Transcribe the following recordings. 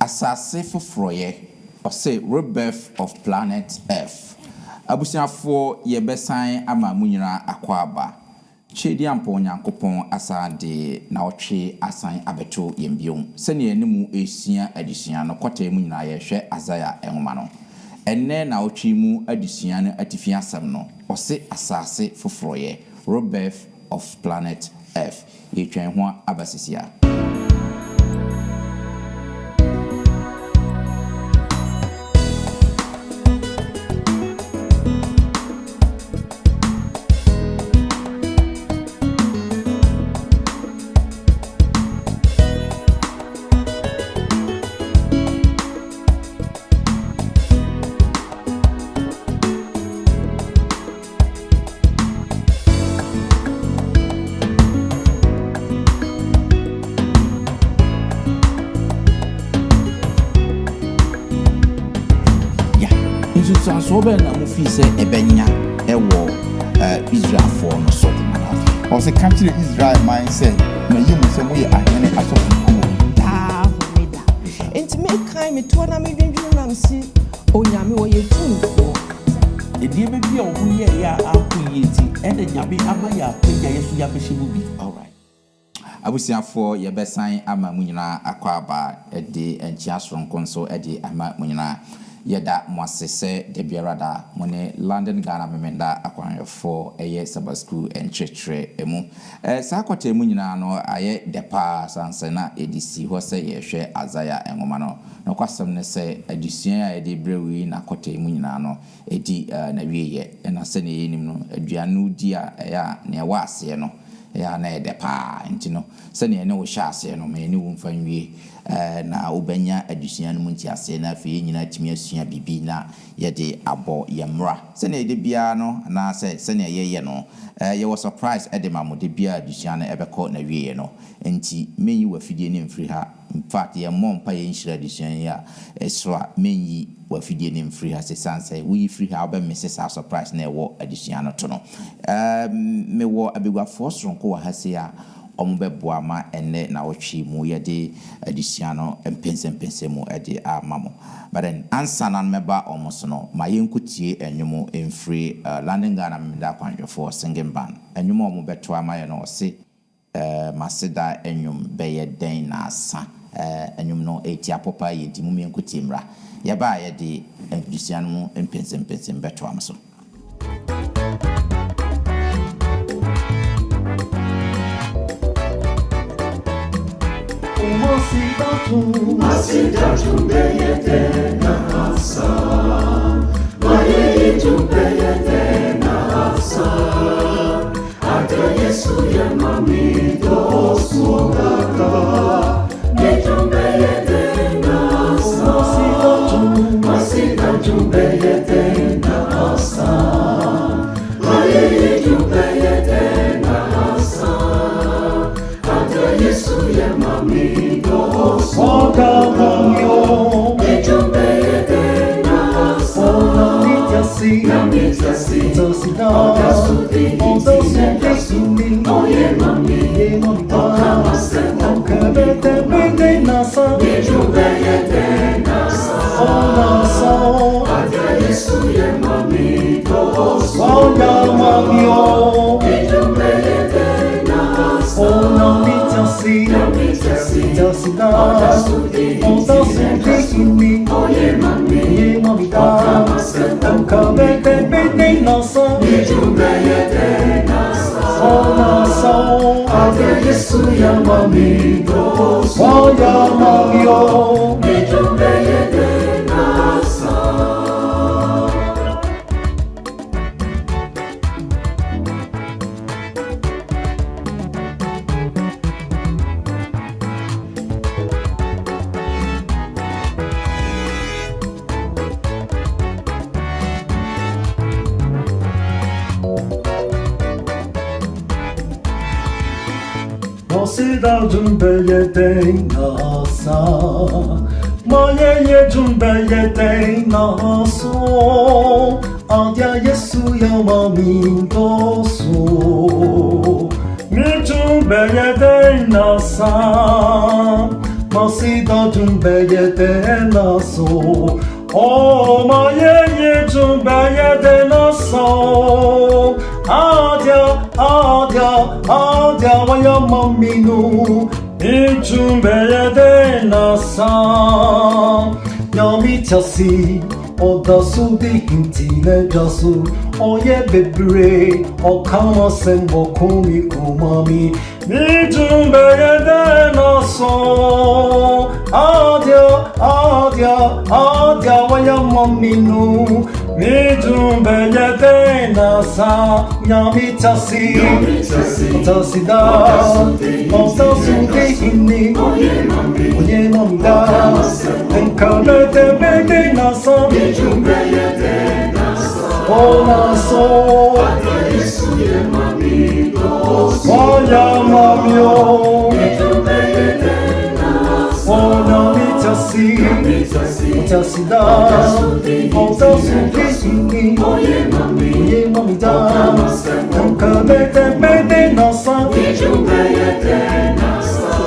asase foforoye or say rebirth of planet Earth. Abusiafo yebesan ama munyina akwaba. Chedi ampo nyankopon asade na otwe asan abeto yembiom. Sene enimu esia adisia no kwata mu nyina yehwe Azaya enwoma no. Enne na otwe mu adisia no atifi asem no. Ose asase foforoye rebirth of planet Earth. Yetwen ho abasisia. So ben na mufi se ebenya ewo Israel for no so o se country Israel man say na yimu se mo ye ahene asofu meda enti me kan me to na me dwendwenu na msi onyame wo ye tumfo edie be bia obu ye ya akuyeti ende nyabe amaya penya yesu ya behyimu bi. All right. Abusiafo yebesan ama munyina akwaba ede enchia soronko nso ede ama munyina yeda mwasese de biarada mone London Ghana memenda akwanfo eye Sabbath school enchechre emu sa kwata emu nyina no aye depa sansana edisi ho se yehwe Azaya enwoma no kwasem ne se adisuan a ede brewi na kwata emu nyina no edi na wieye na se ne yenim no aduanu di a ya ne waase no ya na depa ntino se ne wo hyase no me ne wo mfanwie na ubenya adusua no munti ase na afie nyina timi asua bibi na yede abo yemra se na ede bia no na se na yeye no ye was surprise ede mamode bia adusua no ebekọ na wieye no enti menyi wafidie ne mfiri ha in fact ye mompa ye nhyira adusua ya eswa menyi wafidie ne mfiri ha se sanse we free ha obe mrs a surprise na ewo adusua no to no me wo abegwafo soronko wa ha se ya omubeboa ma enne na otwi mu yede adisia no empense mu ede amamo but then answer na meba omoso no ma yenkutie enwumo emfree London Ghana memda kwanjofo singing band enwumo omubeto amaye no se maseda enwum beye den na asa enwum no etia popa yedi mu yenkutie mra yeba yede adisia no empense beto amso. Masida tumbeyete na asa Maye tumbeyete na asa Ate Yesu ya mami dosmogaka Tumbeyete na asa Masida tumbeyete na asa Maye tumbeyete na asa Ate Yesu ya mami Oga mamio, ejumbeyete na asa. Na mitasi, oga sudi, oye mami, oga masema, Kebete bende nasa, ejumbeyete na asa. Ate Yesu ye mami dosu. oga mamio, Ejumbeyete na asa. ona mitasi, Oga sudi, oye mami, oga masema, kebete bende nasa, ejumbeyete na asa. ona sao, Ate Yesu ya mami dosu. oga mamio, Ejumbeyete na asa. Masida jumbeyete nasa, maye jumbeyete nasa, adia Yesu ya mami dosu. Mi jumbeyete nasa, Masida Jumbaya de Naso. Oh, my ye Jumbaya de Naso. Adia, Waya Mamino. Jumbaya de Nasa. Yami Chasi. Oda sudi intine jasu oye bebre o kama sembo kumi umami mi jumbe yede naso adia waya maminu mi jumbe yede nasa nyami tasi oda sudi inni oye mamida enkabete bede nasa oh naso waya mamio oh nyami tasi da oda sudi oye mamida enkabete bede nasa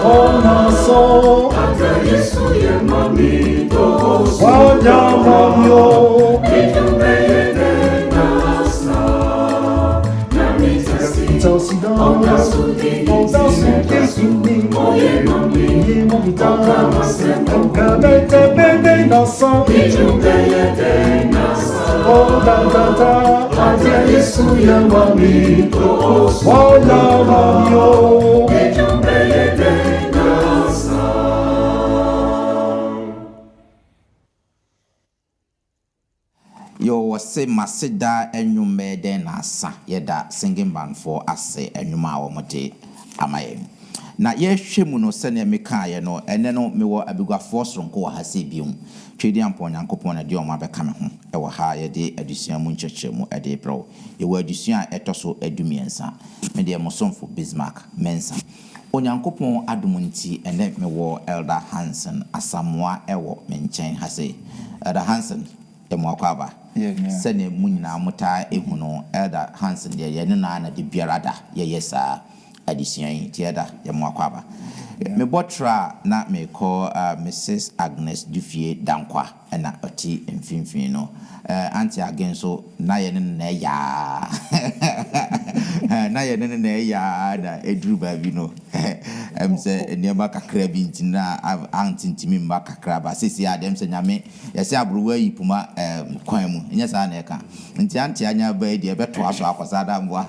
oh naso waya mamio oda sudi oye mamida enkabete bede nasa oh da adia Yesu ya mamito waya mamio Yo say masida enyume den asa yeda singing band for ase enyuma awomode amaye na yehwemu no sene meka ye no ene no mewo abiguafo soronko wa hase biom twedi ampo nyankopon na de o ma beka me ho e wo ha ye de adusua mu nkyekyremu e de bro ye wo adusua etoso adumiensa me de mosomfo Bismarck mensa onyankopon adumunti ene mewo Elder Hansen asamoa ewo menchen hase Elder Hansen emwakwaba sene munyina muta ehuno Elder Hansen de ye na de biarada ye yesa adisian tiada ye mwakwaba me botra na me call Mrs. Agnes Dufie Dankwa na oti mfimfin no anti again so na ye na ya na ye na ya na edru ba bi no say niema kakra bi ntina anti ntimi mba kakra ba sisi adem se nyame ye se abruwa yipuma kwan mu nya sa na eka nti anti anya ba di e beto aso akosa da mboa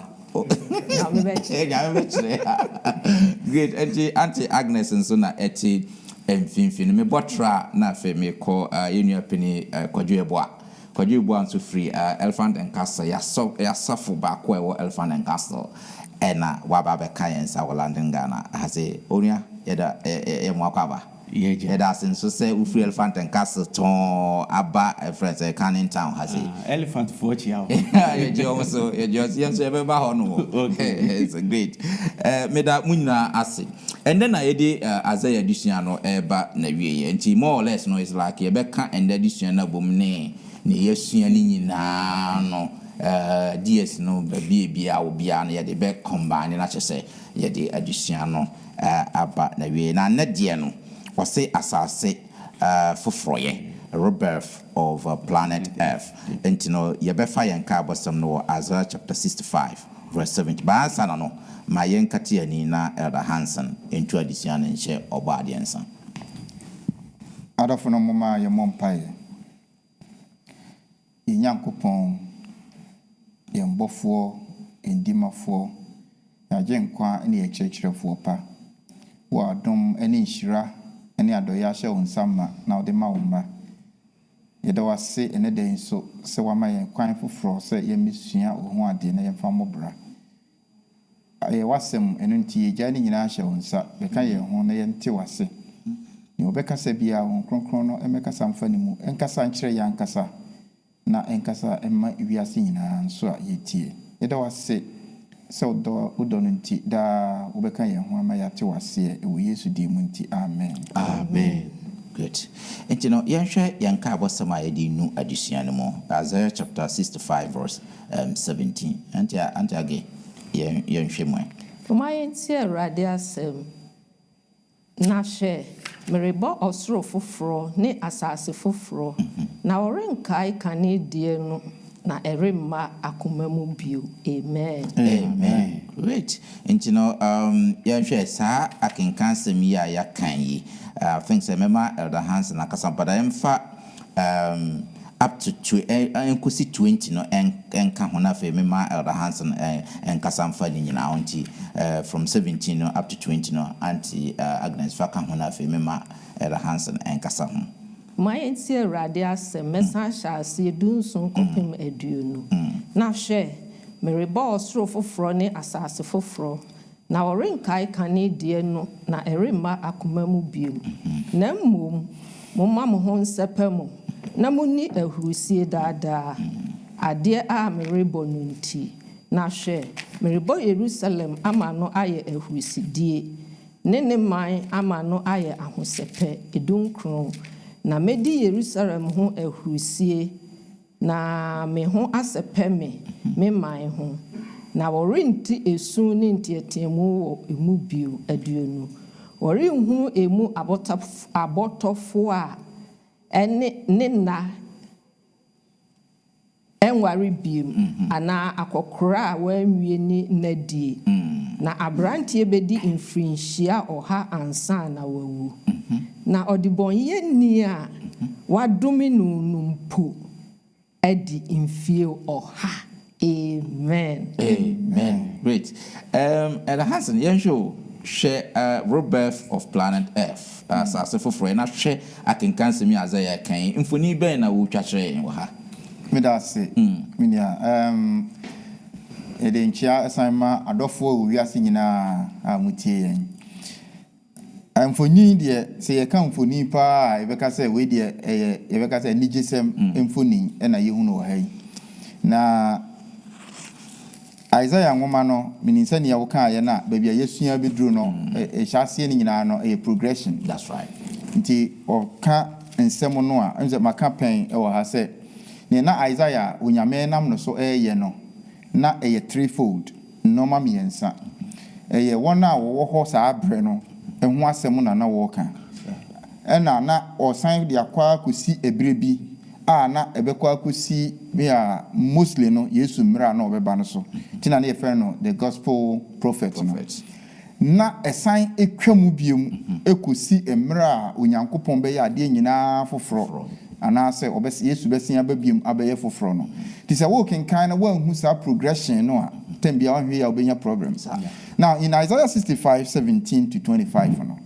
great Auntie Agnes nso na eti mfimfini me botra na fe me ko yenua peni Kwadweboa nso free Elephant and Castle ya safo ba ko ewo Elephant and Castle ena waba be kayensa London Ghana hase onua yeda mwakwaba yeda senso se u free Elephant and Castle ton aba friends Canning Town hase elephant for chia you also you be ba ho no it's great me da munyina ase and then I did Isaiah edition no eba na wiye nti more or less no is like ye be ka and edition na bom ne yesua ni nyina no DS no bia obia na ye de be combine na chese ye de edition no aba na wiye na ne de no wose asase fofroye rebirth of planet Earth. And you know, you be fire and carbon no Isaiah chapter 65, verse 70. But answer no, my young Katia Nina Elder Hansen into addition and share obedience. Adafono mama ye mompaye. Inyankopon ye mbofo endimafo ya genkwa ne ye kyerkyerefo pa. Wo adom ene nhira ene adoya hye wonsama na ode ma womba. Yeda wase ene den so se wama yen kwan foforo se ye mesua ohu ade na ye fa mobra. Aye wasem enu nti ye gya ni nyina hye wonsa beka ye ho na ye nte wase. Ni obekasa bia won kronkron no emekasa mfa ni mu enkasa nkyere ya nkasa na enkasa emma wiase nyina nso a yetie. Yeda wase se odo no nti da obeka ye ho ama ya te wase e wo Yesu di mu nti amen. Amen. Good. And you know, yanka abosama yedi nu addition mo Isaiah chapter 65 verse 17. And again yanhwe mo. For my entire radius na hwɛ merebɔ ɔsoro foforɔ ne asase foforɔ na ɔrenkae kane deɛ no na ɛremma akoma mu bio. Amen. Great. And yɛhwɛ saa akenkan sɛm yi a yɛakan yi. I think sɛ mɛma Elder Hansen akasa, but ɛmfa up to 20 no enka ho na fe mema Elder Hansen enkasa mfa ni nyina onti from 17 no up to 20 no anti Agnes fa ka ho na fe mema Elder Hansen enkasa ho. My enti Awurade asɛm mɛsa hyɛ ase dunson kopem aduonu. Na hwɛ merebɔ ɔsoro foforɔ ne asase foforɔ na ɔrenkae kane deɛ no na ɛremma akoma mu bio. Na mmom momma mo ho nsɛpɛ mo na muni ahurusie daadaa adeɛ a merebɔ no nti. Na hwɛ merebɔ Yerusalem ama no ayɛ ahurusidie ne man ama no ayɛ ahosɛpɛ edunkron. Na medi Yerusalem ho ahurusie na me ho asɛpɛ me man ho na wɔrenti esu ne ntiatiamu wɔ emu bio aduonu. Wɔrenhu emu abɔtɔfo a ɛne ne na ɛnware biem ana akɔkora a wɔanwie ne nadie. Na abrantie bedi mfirinhyia ɔha ansa na wawu. Na ɔdebɔnyɛni a wadome no numpo adi mfie ɔha. Amen. Great. Elder Hansen, yɛnhwɛ hwɛ rebirth of planet Earth. Asase foforɔ na hwɛ akenkan sɛm yi Isaiah kan. Mfoni bɛn na wo twa kyerɛ wɔ ha. Medase. Minia ede nkyia asanma adɔfo wo wiase nyinaa a mutie yɛn. Mfoni deɛ sɛ yɛka mfoni pa a yɛbɛka sɛ we deɛ yɛbɛka sɛ nigesɛm mfoni na yehu no wɔ ha yi. Na Isaiah nwoma no meninsa ne yawo kan yɛ na baabi a yɛsua beduro no ɛhyɛaseɛ ne nyinaa no ɛyɛ progression. That's right. Nti ɔka nsɛm no a ɛnze maka pɛn ɛwɔ ha sɛ ne na Isaiah onyame nam no so ɛyɛ no na ɛyɛ threefold noma miɛnsa. Ɛyɛ wɔn a wɔwɔ hɔ saa brɛ no ɛho asɛm na wɔka. Ɛna na ɔsan de akwa kosi ebire bi a na ɛbɛkɔ akosi bia mostly no Yesu mmra na ɔbɛba no so. Tina ne yɛfrɛ no the gospel prophet no. Na ɛsan etwa mu biem ekosi mmra a Onyankopɔn bɛyɛ adeɛ nyinaa foforɔ. Anaasɛ ɔbɛsi Yesu bɛsi aba biem abɛyɛ foforɔ no. Ti sɛ wo kenkan na wanhu saa progression no a tembia wanhwe ya obenya problems. Now in Isaiah 65:17-25 no.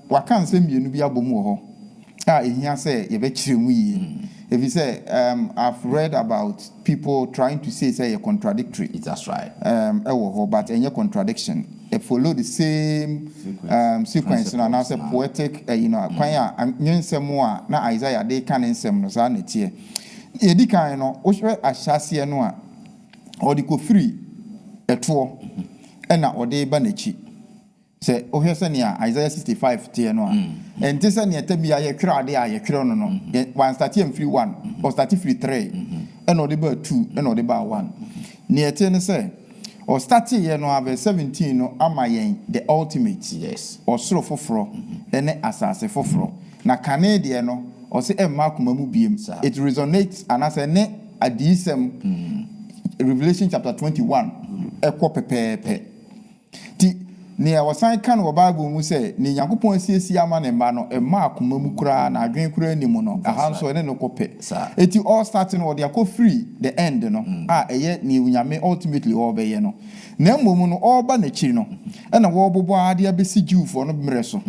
Waka nsɛm mienu bi abom wɔ hɔ. Ehia say yebɛkyerɛ mu yie. If you say I've read about people trying to say contradictory. That's right. But any contradiction. It follow the same sequence and now say poetic kwanya nyensɛm a na Isaiah de kan nsɛm no saa na tie. Edi kan no wo hwɛ ahyase no a ɔde kɔ free ɛtoɔ ɛna ɔde ba n'akyi. Say ohwe sɛ nea Isaiah 65 tie no a ente sɛ nea tabia yɛ twere ade a yɛ twere no no one start am free 1 or start free 3 ɛna ɔde ba 2 ɛna ɔde ba 1 nea tie ne sɛ or start yɛ no verse 17 no ama yɛn the ultimate yes ɔsoro foforɔ ɛne asase foforɔ na kane deɛ no ɔse ɛmma akoma mu biem it resonates anase ne adisɛm Revelation chapter 21 ɛkɔ pɛpɛɛpɛ ti ne wasan kan wɔ Bible mu sɛ ne Nyankopɔn asiesie ama ne ma no ɛma akoma mu kura na adwen kura ni mu no aha nso ɛne no kɔpɛ eti all starting wɔ de akɔ free the end no a ɛyɛ ne Nyame ultimately ɔbɛyɛ no na mmom no ɔba n'akyiri no ɛna wɔbobɔ ade abɛsi Jewfo no mmerɛ so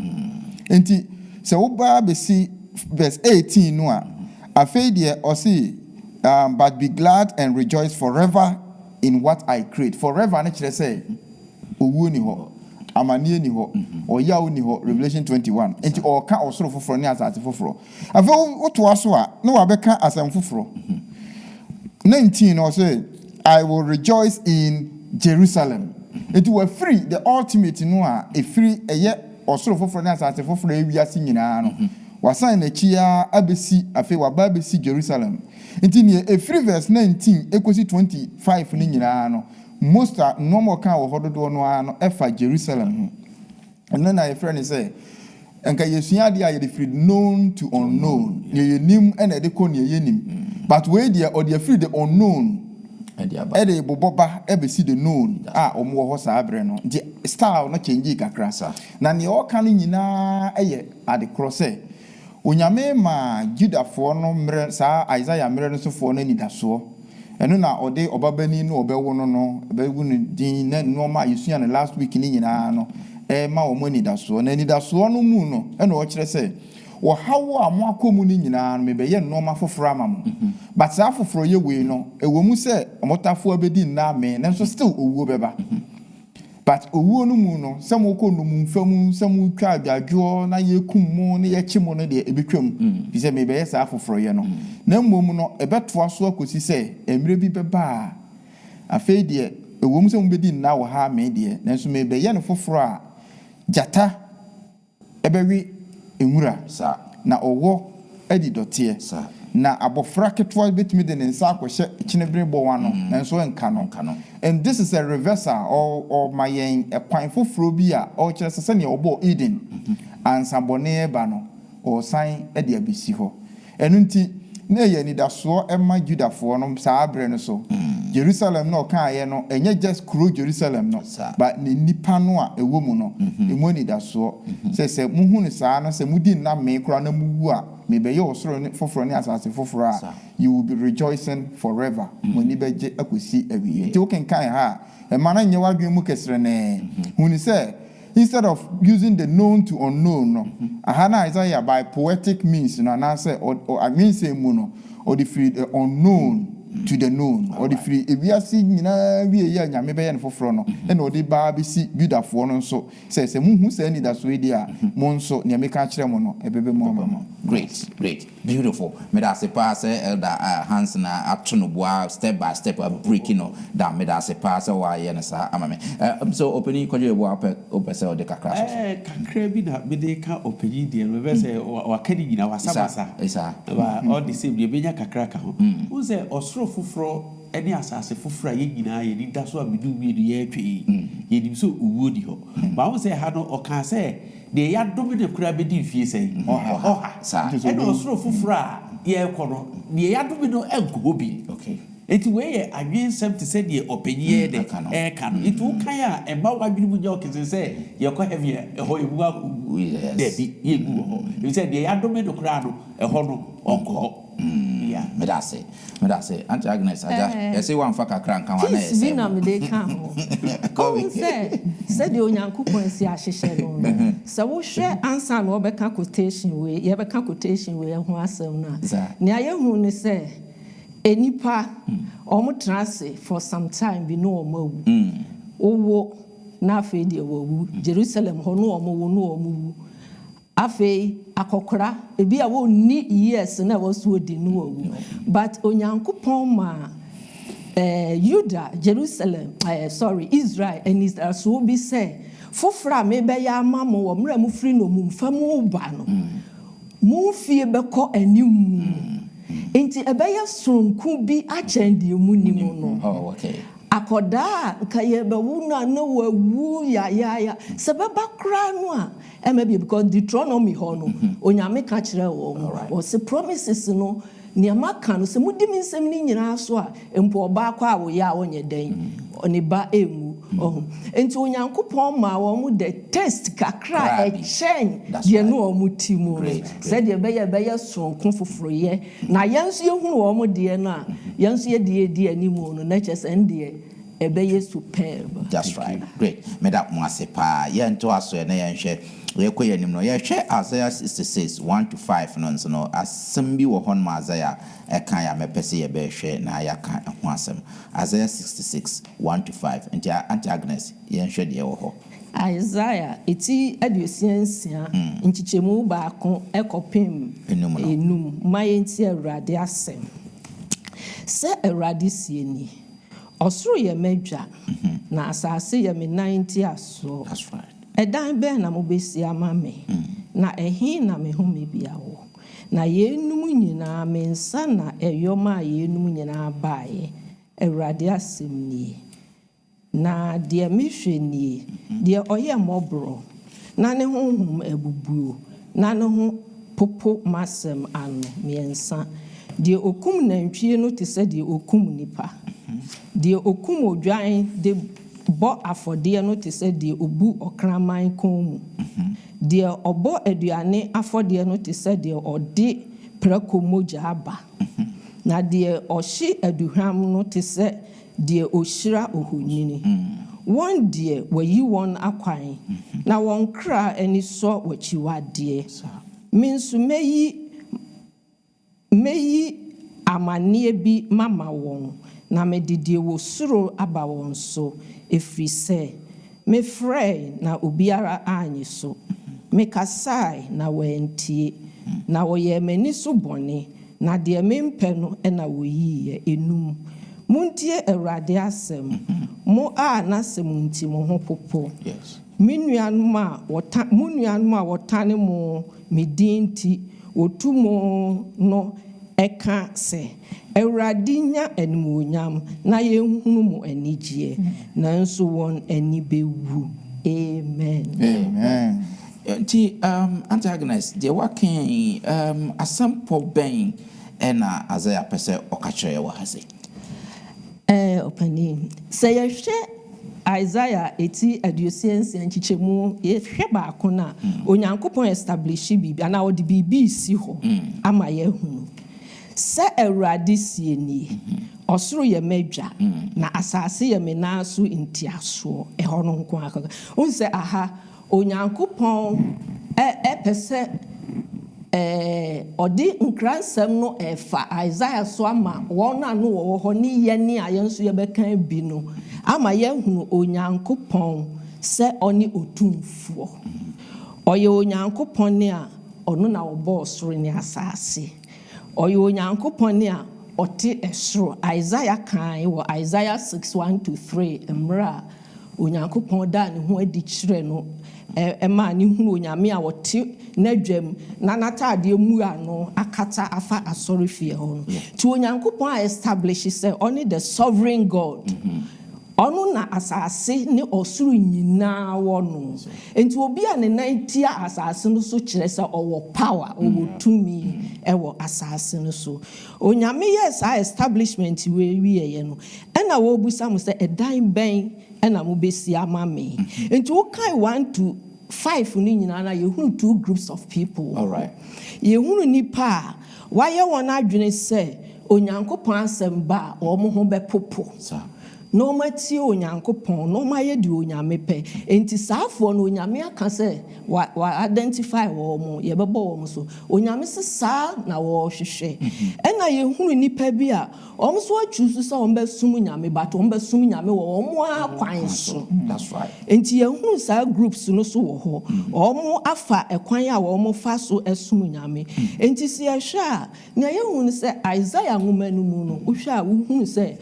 enti sɛ woba abɛsi verse 18 no a afei deɛ ɔse but be glad and rejoice forever in what I create forever ne kyerɛ sɛ owuo ni hɔ amanie ni hɔ ɔyaw ni hɔ Revelation 21 enti ɔka ɔsoro foforɔ ne asase foforɔ afei wotoa so a na wabɛka asɛm foforɔ 19 no say I will rejoice in Jerusalem enti we free the ultimate no a free ɛyɛ ɔsoro foforɔ ne asase foforɔ ewiase nyinaa no wasan na chia abesi afei waba abesi Jerusalem enti ne free verse 19 ekosi 25 ne nyinaa no most normal kan wo hododo no ano efa Jerusalem And then I friend say, and can you see idea you free known to unknown? You name and they call you name. But where they or they free the unknown. And the boba ever see the known. Or more horse abreno. The style not changing crassa. Now the all canning in at the cross. Unyame ma Judah for no sa Isaiah mirror so for any that so. And now or day obabeni no obewono no begun din normal you see on the last week in no. Ma o money da so na ni da so no mu no e na o kire say wo hawo amo akomu ni nyina no me be ye no ma foforo amam but sa foforo ye we no e wo mu say omotafo abedi na me na so still owuo beba but owuo no mu no se mo ko no mu mfamu se mo twa adwadwo na ye kum mu na ye kyimo no de ebetwam bi se me be ye sa foforo ye no na mmom no e betoa so akosi say emre bi beba afei de e wo mu se mo bedi na wo ha me de na so me be ye no foforo a jata ebewi enwura sa na owo edi dotie sa na abofra ketwa betimi de nsa akohye kinebere bo wano na so enka no and this is a reversal or my ekwan foforo bi a o kire sese ne obo Eden ansabone eba no o san edi abisi ho enunti na ye ni da so ema Judafo no sa abre no so Jerusalem no kan ye no enye just kuro Jerusalem no but ni nipa no a ewo mu no emu ni da so se muhu ni sa no se mudi na me kura na muwu a me be ye osoro ni foforo ni asase foforo a you will be rejoicing forever when ni beje akosi awiye ti wo kan ha e mana nye wadwe mu kesre ne huni se instead of using the known to unknown no ahana Isaiah by poetic means no na say or I mean say mu no or the free the unknown to the known or the free if we are seeing na we ya nyame be ye foforo no e na odi ba bi si Judafo no so say muhu say ni da so e dia mo nso ne me ka kire mo no ebebe mo great beautiful me da se pass elder hands na atono boa step by step breaking no da me da se pass wa ye na sa amame so opening kwaje boa ope say ode kakra so kakra bi na me de ka opening de no be say wa kadi gina wa sabasa ba all the same de be nya kakra ka ho who say osro foforo eni asase foforo a ye nyina ye di da so abidu bi ye twi ye di so uwo di ho ba who say ha no o kan say de ya dobe de kura be di fie say oha sa e no osoro foforo a ye kono de ya dobe no enko bi okay eti we ye adwen sem te say de openye de e kan itu kan ya e ba wadwiri mu je o kese say ye ko heavy e ho ye bu de bi ye bu ho e say de ya dobe de kura no e ho no onko yeah me da say Auntie Agnes aja you say one fa kakra nkan wa na yes bi na me de kan ho ko say de onyankopon si ahyehye no so wo hwe ansa no obeka quotation we ye beka quotation we ho asem na ne ayehu ne say enipa omo trance for some time bi no omo owo na afi de wo Jerusalem ho no omo afi akokora ebi a wo ni years na wo so di no wu but onyankopon ma Judah Jerusalem Israel and Israel so be say fofra me be ya amamo wo mra mu free no mu mfamu ba no mu fie be ko anim enti ebe ya sonku bi achende mu ni mu no okay akoda kaye be wu na wawu ya sebaba kra no a maybe because Deuteronomy ho no onyame ka kire wo se promises no niama ka no se mudi minsem ni nyina so a empo oba kwa wo ya wonye den oni ba emu enti onyankopon ma wo mu the test kakra chen de no o muti mu se de be ye sonkun foforo ye na yenso ye hunu wo mu de no a yenso ye de animu no na chese ndie ebe ye superb that's right great me that mo asepa ye nto aso ye na ye hwe we koye nim no ye hwe Isaiah 66 1-5 no nso no asem bi wo hon ma Isaiah e kan ya mepese ye be hwe na ya kan ho asem Isaiah 66 1-5 enti Auntie Agnes ye hwe de wo ho Isaiah eti adusiansia nchichemu ba ko ekopem enum mayenti Awurade asem se Awurade sieni osoro ye medwa na asase ye me 90 aso that's right edan be na mo besi amame na ehin na me home bia wo na yenum nyina me nsa na eyoma yenum nyina baaye Awurade asem ni na de mehwe ni de oye mobro na ne honhom ebubuo na ne ho popo masem ano miensa de okum nantwie no te se de okum nipa de okum odwan de bo afode no te se de obu okraman konmu de obo aduane afode no te se de ode prako moja aba na de ohye aduham no te se de ohyira ohonyini won de wayi won akwan na won kra ani so wachiwade minsu meyi amane bi mama won na medidie wo suro aba won so efri se me frɛ na obiara anyi so me kasai na wentie na woye mani so bɔne na de mempɛ no na woyi enum muntie Awurade asɛm mo a na sɛm nti mo ho popo Yes. Minuanum a wotane mo medinti wotumo no eka se Awurade nya animonyam na yenhunu mo anigye nanso won ani bewu. Amen. Amen. Nti Auntie Agnes de waken asampo ben na Isaiah pese okachire wa hase. Opani say yehwe Isaiah eti aduosiensi anchichemu yehwe ba ko na onyankopon establish bibi ana odi bibi si ho ama yehunu se Awurade sie ni osoro ye madwa na asase ye menaso ntiaso eho no nko akaka unse aha onyankopon pese odi nkransam no efa Isaiah so ama wona no wo ho ni ye ni ayenso ye bekan bi no ama ye hunu onyankopon se oni otumfo oye onyankopon ni a ono na obo soro ni asase oye onyankopon ni a oti esoro Isaiah kan wo Isaiah 6:1-3 emra onyankopon da ne ho adi kire no ema ni hunu onyame a wote nadwam na natade mu ano akata afa asorifie ho no ti onyankopon a establish say only the sovereign God ono na asase ne osuru nyina wo no enti obi a ne nantia asase no so kire say owo power owo tumi ewo asase no so onyame yes a establishment we ye no ena wo busa mo say edan ben ena mo besi amame enti wo kai 1-5 ni nyina na ye hunu 2 groups of people. All right. Ye hunu nipa waye won adwene say onyankopon asem ba o mo ho be popo. Sir. No mati onyankopon no maye di onyame pe enti saafo no onyame aka say wa identify wo mo ye bebo wo mo so onyame se sa na wo hwehwe ena ye hunu nipa bi a o mo so achusu say o mbe sum nyame but o mbe sum nyame wo mo akwan so. That's right. Enti ye hunu sa groups no so wo ho o mo afa ekwan a wo mo fa so esum nyame enti se ye hwe a na ye hunu say Isaiah ngomanu mu no wo hwe a wo hunu say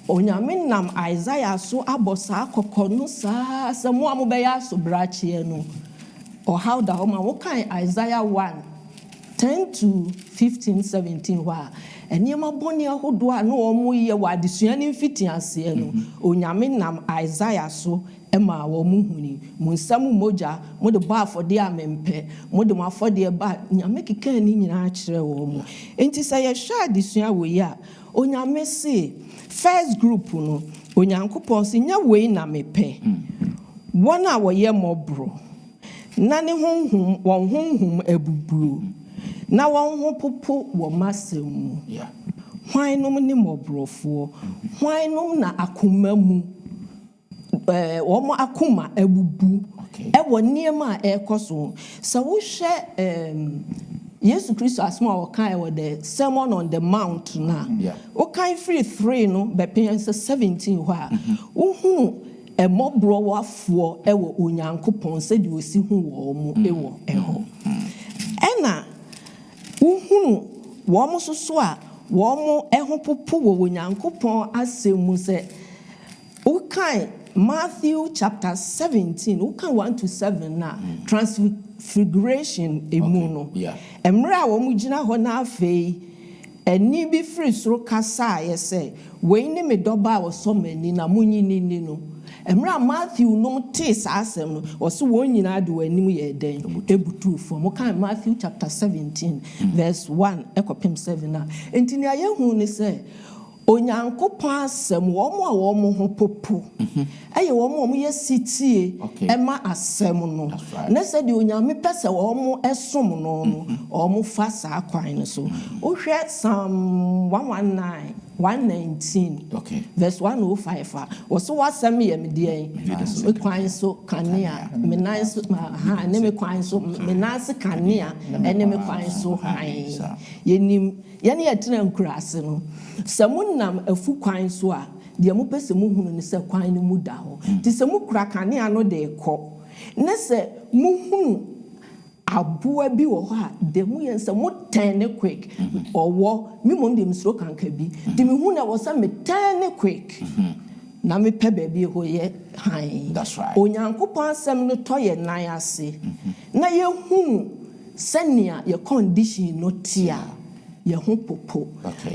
onyame nam Isaiah so abosa akokọ no sa se mo amobe ya so brache no or how da ma wo kan Isaiah 1:10-15-17 wa eniema boni ahodo a no omo ye wa adesua ne mfiti ase no onyame nam Isaiah so ema wo mu huni mu nsam moja mo de ba afode amempe mo de mo afode ba nyame keka ni nyina akire wo mu enti se ye hwa adesua wo ya onyame se first group no onyankopon se nya wei na mepe wona wo ye mobro na ne honhom won honhom abubuo na won ho popo wo masemu Yeah. hwan nom ne mobrofo hwan nom na akoma mu wo mo akoma abubu ewo niema ekoso so wo hwe Jesus Christ as more kind with the Sermon on the Mount na. Yeah. O kind free 3 no be pen 17 wa. Uhunu e mobro wafo e wo onyankopon se de osi hu wo mo e wo eho. Ena uhunu wo mo soso a wo mo eho popo wo onyankopon asemu se o kind Matthew chapter 17 o kind 1-7 na transfiguration emuno. Yeah. Emra wo mu gina ho na afei eni bi free soro kasa ye say we ni me doba wo so mani na munyi ni no Emra Matthew no te saa asɛm no wɔso wɔn nyinaa de wɔn anim yɛ den ebutu fam. Wɔkan Matthew chapter 17 verse 1 ekɔpem 7 a enti ne ayɛhu ne sɛ Onyankopɔn asɛm wɔn a wɔn ho popo ɛyɛ wɔn yɛ sitie ɛma asɛm no na sɛ de onyame pɛ sɛ wɔn ɛsom no wɔn fa saa kwan no so wohwɛ Psalm 119 verse 105 a wɔso wasɛm yɛ me deɛ me kwan so kanea me nan so ha ne me kwan so me nan se kanea ɛne me kwan so han yɛnim yɛne yɛtena nkurase no sɛ monam afu kwan so a deɛ mopɛ sɛ mohunu ne sɛ kwan no mu da hɔ nti sɛ mokura kanea no de kɔ ne sɛ mohunu aboa bi wɔ hɔ a de mu yɛn sɛ motɛn ne quick ɔwɔ me mom de msuro kanka bi de me hu na wɔ sɛ metɛn ne quick na mepɛ baabi hɔ yɛ han Onyankopɔn asɛm no tɔ yɛ nan ase na yɛhunu sɛnea yɛ condition no tia yehu popo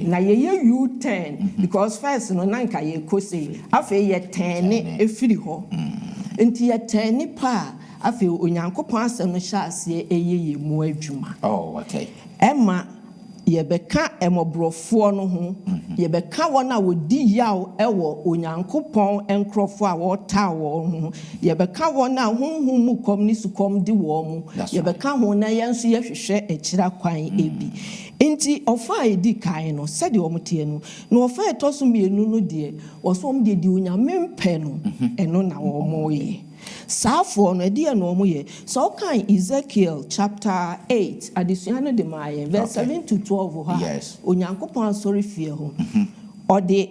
na ye U10 because first no nanka ye kose afa ye 10 efiri ho enti ye 10 pa afa Onyankopɔn asɛm no hya ase ye mu adwuma Emma ye beka emobrofo no ho ye beka wona wodi yaw ewo Onyankopɔn enkrofo a wota wo ho ye beka wona honhom mu kom ni sukom di wo mu ye beka ho na yenso ye hwehwɛ akira kwan ebi enti ofa edi kan no sɛde omote no na ofa etoso mienu no de osom de di onyame mpɛ no eno na wo mo ye Safo no edi no mo ye so kan Ezekiel chapter 8 adesua no de maye verse 7 to 12 ha Onyankopɔn asɔre fie ho ɔde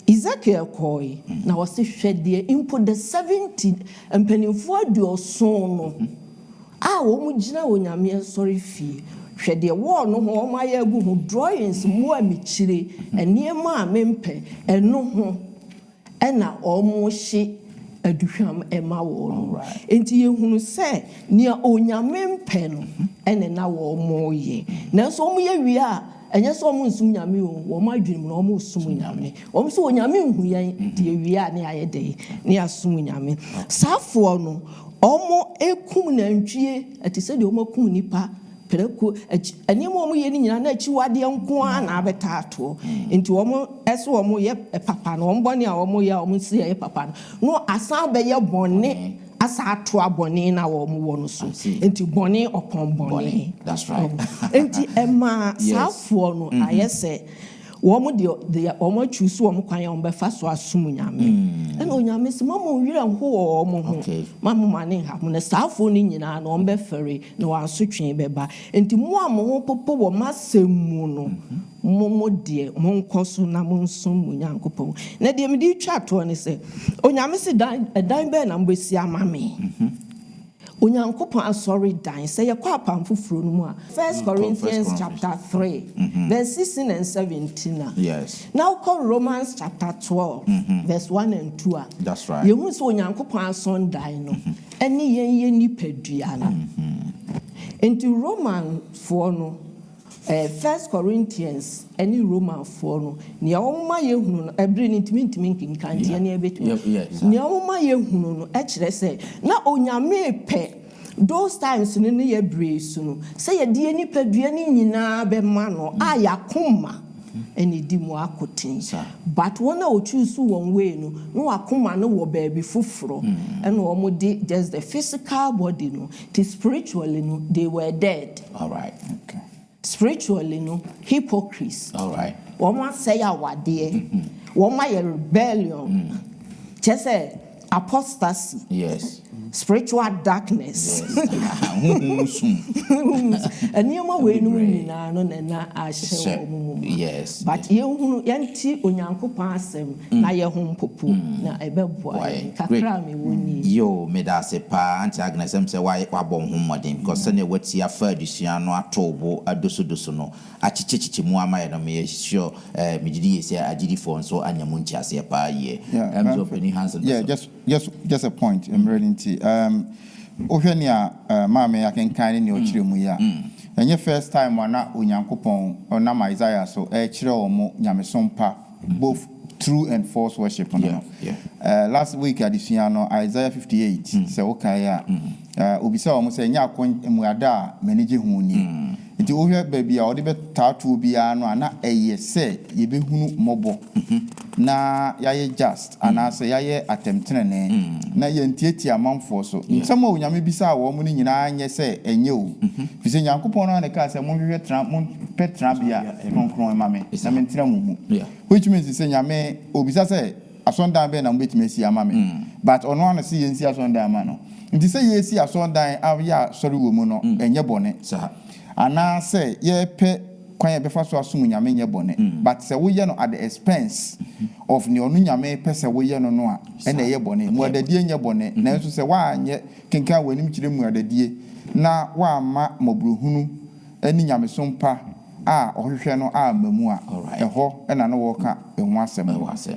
Ezekiel koi na wose hwede impo the 70 mpanimfo aduoson no a wo mu gina onyame asɔre fie hwede wo no ho ma ya gu ho drawings mu amikyire eniema a mempe eno ho ena omo hye aduhwam ema wo enti yehunu se nia onyame mpe no ene na wo mo ye nanso omo ye wi a enye so omo nsum nyame o wo ma adwene no omo sum nyame omo so onyame hu yen de wi a ne ayede ne asum nyame safo no omo ekum na ntwie atise de omo kum nipa pereko eniemo omo ye ni nyina na achiwade nko a na abetato enti omo eso omo ye papa no omo bone a omo ye omo si ye papa no asan be ye bone asa ato abone na omo wo no so enti bone upon bone that's right enti ema safo no ayese womo de omo chusu omo kwan ya omo be fa so asum nyame ena onyame se mama nwira ho omo ho mama mane ha mo na safo ni nyina na omo be fere na wansotwe beba enti mo amo ho popo wo masemu no mo de mo nkoso na mo nsum Onyankopɔn na de me di twa to ne se onyame se dan be na mbesi amame Onyankopɔn asɔre dan sɛ yɛ kɔ apam foforo no mu a 1 Corinthians chapter 3 verse 16 and 17 now call Romans chapter 12 verse 1 and 2 a that's right yehu sɛ Onyankopɔn asɔn dan no ɛne yɛn nipadua no enti Roman for no 1 Corinthians any Roman for no ne awoma yehunu no ebre ni ntimi nkinkantie ne ebetumi ne awoma yehunu no e kire se na onyame pe those times ne ne yebre su no se ye de nipadua ni nyina be ma no ayakoma eni di mu akotin but wona o choose one way no akoma no wo baby fufuro and omo de just the physical body no the spiritually no they were dead all right spiritually no hypocrites all right woman say awade woman ye rebellion just say apostasy spiritual darkness enioma we no nyina no na ahye omumu but yehunu yanti Onyankopɔn asɛm na yehun popo na ebeboa kakra me woni yo me da se pa anti agnesem se wa bɔ ho modern because se ne wati afa adusua no atobo adoso no achichichi mu ama ye no me sure me gidi yesi agidi for so anyamu nti ase pa ye so penny hansen just a point I'm ready to ohwani a maame akenkan ne ochire mu ya enye first time wana Onyankopɔn onam Isaiah so e kire omo nyamesompa both true and false worship. Last week at the Isaiah 58 say okay obisa o mo say nya akwamuada manage hu ni nti wo hwe ba bia o de betatu bia no ana eye se ye behunu mobo na yaye just ana say yaye atemtenene na ye ntieti amanfo so nsem o nyame bisa wo mo ni nyina anye se enye o fise nyankopon no na ka se mo hwe tra mo petra bia kronkron mame na mentira mu which means say nyame obisa say asondan be na mbetime si amame but ono an si yensi asondan ama no nti say yesi asondan awya sori wo mu no enye bone ana say ye pe kwan ye befa so asum nyame enye bone but say wo ye no at the expense of ne onu nyame pe say wo ye no no a ena ye bone mu adadie enye bone na so say wa anye kenkan wanim kire mu adadie na wa ma mobruhunu ani nyame sompa ohwehwe no mamu a eho na no wo ka enwa asem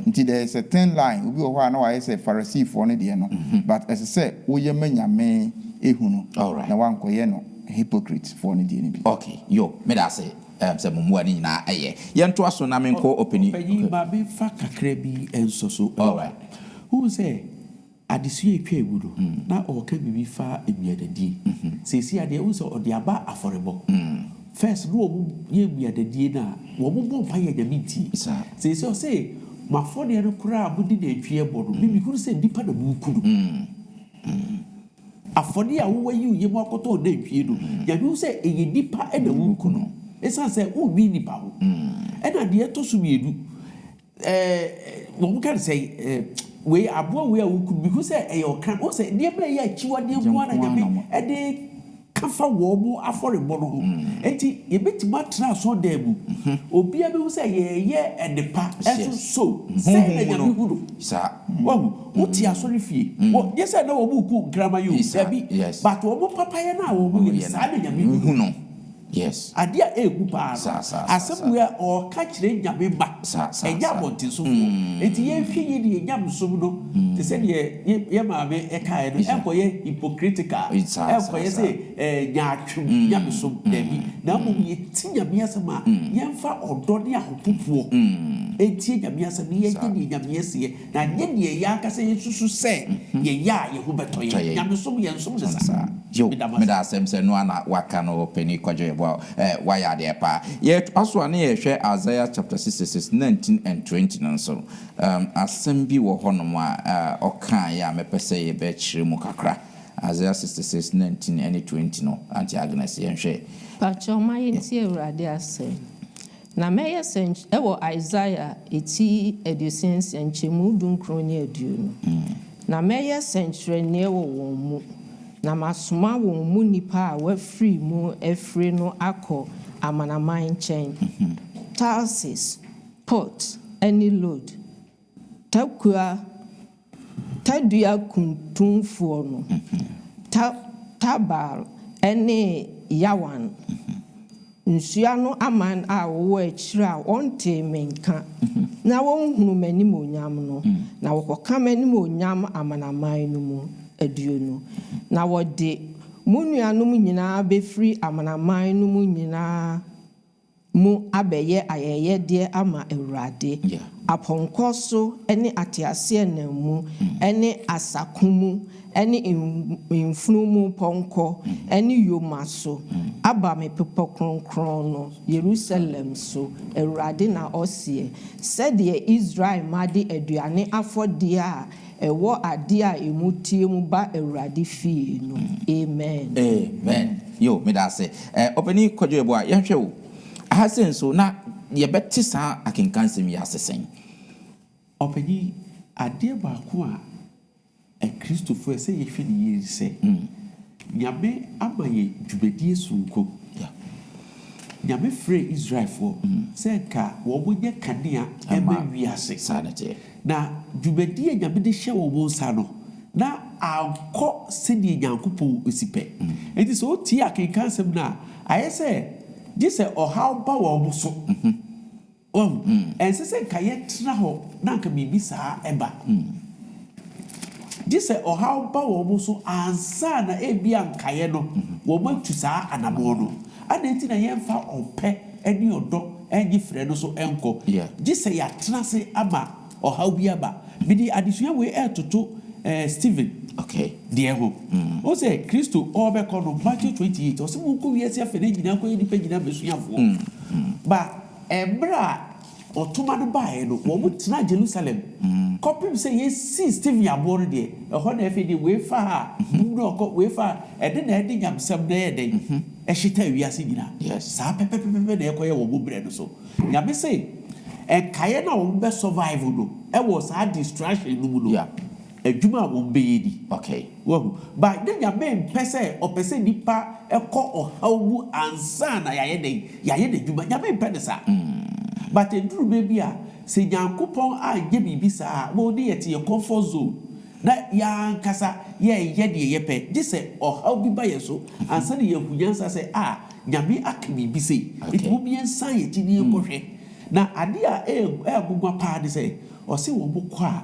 nti there is a thin line obi wo na wa say Pharisee for ne de no but as say wo ye manyame ehunu na wankoye no hypocrite for ne de ne bi okay yo me da say say mumu ani na aye ye nto aso na menko opini ba be fa kakra bi enso so all right who say adesu etwa egudo na o ka bibi fa ebiadadi sesi ade wo so ode aba aforebo first no ye biadadie na wo bo pa ye nyamiti sesi o say mafode no kura abudi na etwa ebodo bibi kuru say ndipa na bukudu afode a wo yi ye mo akoto na etwa do yabi say eye ndipa na bukudu esa say wo bi nipa ho e na de to so miedu wo kan say we abo we could because say e okan o say de bla ya chiwade mu ana nyame e de kafa wo mu aforebo no ho enti ye betima tra so da bu obi abi say ye e de pa so say na nyame gudu sa wo ti asori fie wo ye say na wo bu ku grama you abi but wo papa ye na wo mu ye sa na nyame gudu no yes adia egu pa asem we o ka kire nyame ba enya bonti so enti ye hwe ye de nyam so no te se ye ma be e ka e no e ko ye hypocritical e ko ye se nyaatwu nyam so dabi na mo ye ti nyame asema ye mfa odo ne ahopopuo enti nyame asema ye ye nyame ase na nye ne ye aka se ye susu se ye ya ye ho beto ye nyame so ye nso de sa yo me da asem se no ana waka no peni kwajo why are there pa yet also an ye hwe Isaiah chapter 66 19 and 20 nanso asem bi wo honom a okan ya mepese ye be chire mu kakra Isaiah 66 19 and 20 no anti Agnes ye hwe pa choma yenti Awurade asem na meye sench ewo Isaiah eti edusense enchemu dunkron ne aduonu na meye senchre ne wo won mu na masoma won mu nipa a wafri mu efri no akọ amanaman chen Tarsis Port any load takua tadua kuntumfo no tabal any yawan nsua no aman a wo akira onte menka na won hunu mani monyam no na wokoka mani monyam amanaman no mu aduonu na wode munuanom nyinaa befri amanaman no mu nyinaa mu abeye ayeye de ama Awurade aponko so ene atiase na mu ene asakumu ene infnumu ponko ene yomaso aba me pepo kronkron no Jerusalem so Awurade na osie said the Israel made aduane afode a ewo ade a emutie mu ba Awurade fie no amen yo me da say openi kwadwo ebo a yehwe wo ahasen so na ye beti sa akenkansem ya sesen openi ade ba ko a Christopher say ye hwe ne ye se nyabe amaye dwubedie sunko nyabe free Israel for say ka wo bonye kanea ema wiase sanete na dwubedie nyabe de hye wo bonsa no na akọ sedi nyankopo osipe enti so ti akenkansem na ayese dise ohaw ba wo muso ense se kaye tra ho na nka bibi saa eba dise ohaw ba wo muso ansa na ebia nkaye no wo matu saa anamo no adenti na yemfa ope eni odo enyi frɛ no so enko dise ya tra se ama ɔhaw bi aba mede adesua wei ɛtoto Stephen okay deɛ ho o sɛ Kristo ɔbɛkɔ no Matthew 28 ɔsɛ mo kɔ wiase afɛ ne nyina kɔ nipa nyina besuafoɔ ba ɛbra ɔtoma no baeɛ no wɔn mo tena Jerusalem kɔpem sɛ yɛsi Stephen aboɔ no deɛ ɛhɔ na afei deɛ wefa a na ɔkɔ wefa ɛde na ɛde nyamsɛm na ɛyɛ den ɛhyeta wiase nyina saa pɛpɛpɛpɛ na ɛkɔyɛ wɔn mo brɛ no so nyame sɛ ɛkaeɛ na wɔn bɛ survive no ɛwɔ saa distraction no mu no adwuma a wɔn bɛyɛ di okay wahu ba ne nyame mpɛ sɛ ɔpɛ sɛ nipa ɛkɔ ɔhaw mu ansa na yɛayɛ n'adwuma nyame mpɛ ne saa but eduru baabi a sɛ nyankopɔn anyɛ biribi saa wɔn de yɛte yɛ comfort zone na yɛankasa yɛyɛ deɛ yɛpɛ gye sɛ ɔhaw bi ba yɛ so ansa na yɛahu nyansa sɛ nyame aka biribi sei ɛti wɔn yɛnsa yɛ akyi ne yɛnkɔhwɛ na adeɛ a ɛyɛ paa ne sɛ ɔse wɔn mo kɔ a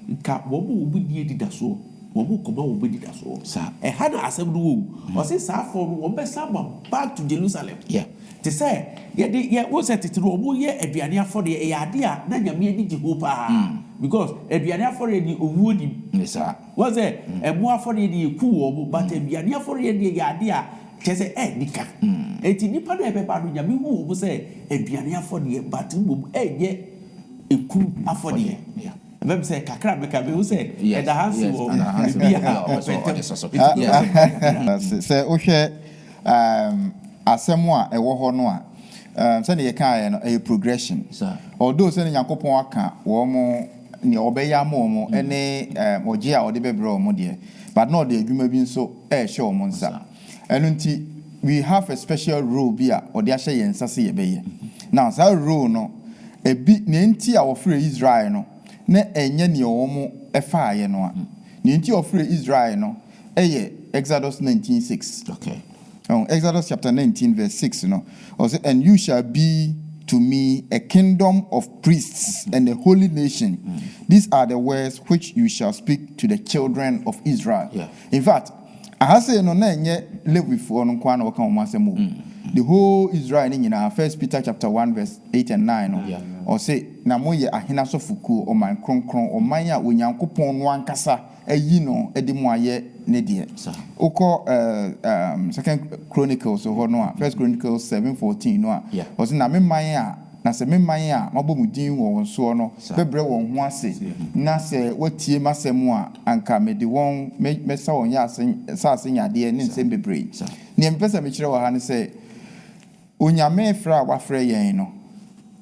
nka wɔn mo die dida soɔ wɔn mo kɔma wɔn mo dida soɔ ɛha na asɛm no wɔ ɔse saa afɔ no wɔn bɛsa ma back to Jerusalem te sɛ yɛde wo sɛ tete no wɔn yɛ aduane afɔdeɛ ɛyɛ adeɛ a na nyame ani gye ho paa because aduane afɔdeɛ de owuo nim wɔn sɛ ɛmo afɔdeɛ de yɛ ku wɔn mo but aduane afɔdeɛ de yɛ adeɛ a kyɛ sɛ nika eti nipa na ɛbɛba no nyame hu wɔn sɛ aduane afɔdeɛ but mmom ɛnyɛ eku afɔdeɛ ɛbɛm sɛ kakra meka mehu sɛ ɛda hansi wɔ bibia sɛ wohwɛ asɛm a ɛwɔ hɔ no a sɛne yɛkaeɛ no ɛyɛ progression although sɛne Nyankopɔn aka wɔ mo nea ɔbɛyɛ ama wɔ mo ɛne ɔgye a ɔde bɛbrɛ wɔ mo deɛ but na ɔde adwuma bi nso ɛɛhyɛ wɔ mo nsa ɛno nti we have a special role bi a ɔde ahyɛ yɛn nsa sɛ yɛbɛyɛ now saa role no ebi ne nti a wɔfrɛ Israel no na ɛnyɛ nea wɔn mo ɛfaayɛ no a ne nti a wɔfrɛ Israel no ɛyɛ Exodus 19:6 okay Exodus chapter 19 verse 6 also, and you shall be to me a kingdom of priests and a holy nation. These are the words which you shall speak to the children of Israel. In fact, I say no na nye Levi for no kwa na waka o masemu. The whole Israel in 1 Peter chapter 1 verse 8 and 9 or say na moye ahina sofuku o man kronkron o man ya onyankopon no ankasa ayi no edi mo aye ne de. Oko second Chronicles ho no a First Chronicles 7:14 no a o say na me man a na se me man a mabomudin wo so no bebre won ho ase na se watie masemu a anka me de won me sa won ya ase nyade ne nsem bebre. Ne mpesa me kire wa ha ne se onyame fra wafrɛ yɛn no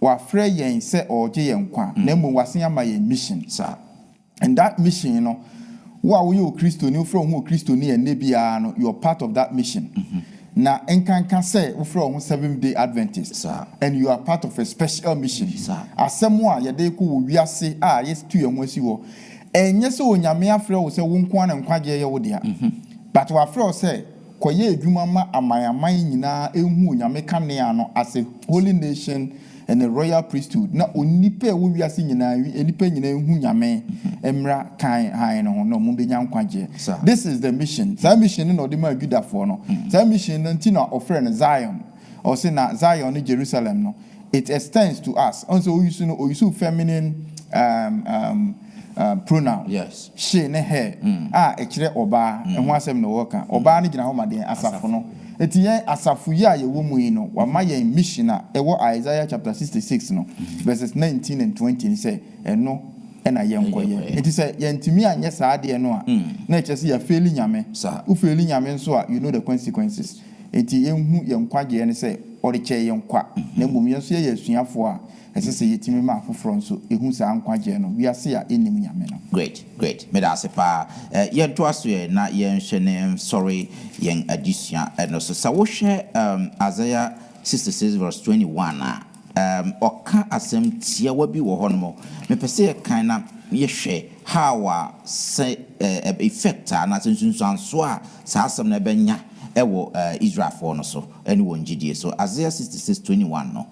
wafrɛ yɛn sɛ ɔgye yɛn kwa na mmom wasen ama yɛn mission and that mission no wo a woyɛ Kristoni wo frɛ wo Kristoni ɛnɛ biara no you are part of that mission na enkanka sɛ wo frɛ wo 7th-day Adventist and you are part of a special mission asɛm a yɛde kɔ wo wiase a yɛstu yɛn ho asi wɔ ɛnyɛ sɛ onyame afrɛ wo sɛ wo nko na nkwagye yɛ wo dea but wafrɛ wo sɛ koye adwuma ma amayaman nyina ehu nyame kanea no as a holy nation and a royal priesthood na onipa wo wiase nyina enipa nyina ehu nyame emra kan han no no mo benya nkwagye this is the mission that mission no de ma Judafo no that mission no nti na offer no Zion or say na Zion in Jerusalem no it extends to us also we use feminine pronoun she ne her ekire oba eho asem no woka oba ne gina ho maden asafo no etiye asafo yi a ye wo mu yi no wa ma ye mission a ewo Isaiah chapter 66 no verses 19 and 20 ni say eno ena ye nkoye enti say ye ntimi anye saa de no a na eche se ya faili nyame u faili nyame nso a you know the consequences enti enhu ye nkwage ne say ɔrekyɛ yɛn kwa na mmom yɛn so yɛ asuafo a ɛsɛ sɛ yɛtimi ma afoforo nso ehu saa nkwagye no wiase a enim nyame no great me da ase pa yɛn to aso yɛ na yɛn hwɛ ne sorry yɛn adisua ɛno so sa wo hwɛ Isaiah 66 verse 21 a ɔka asɛm tiawa bi wɔ hɔ no mo mepɛ sɛ yɛkan na yɛhwɛ how a sɛ effect a na sunsunso a saa asɛm na ɛbɛnya ewo Israel for no so anyone GDA so Isaiah 66:21 no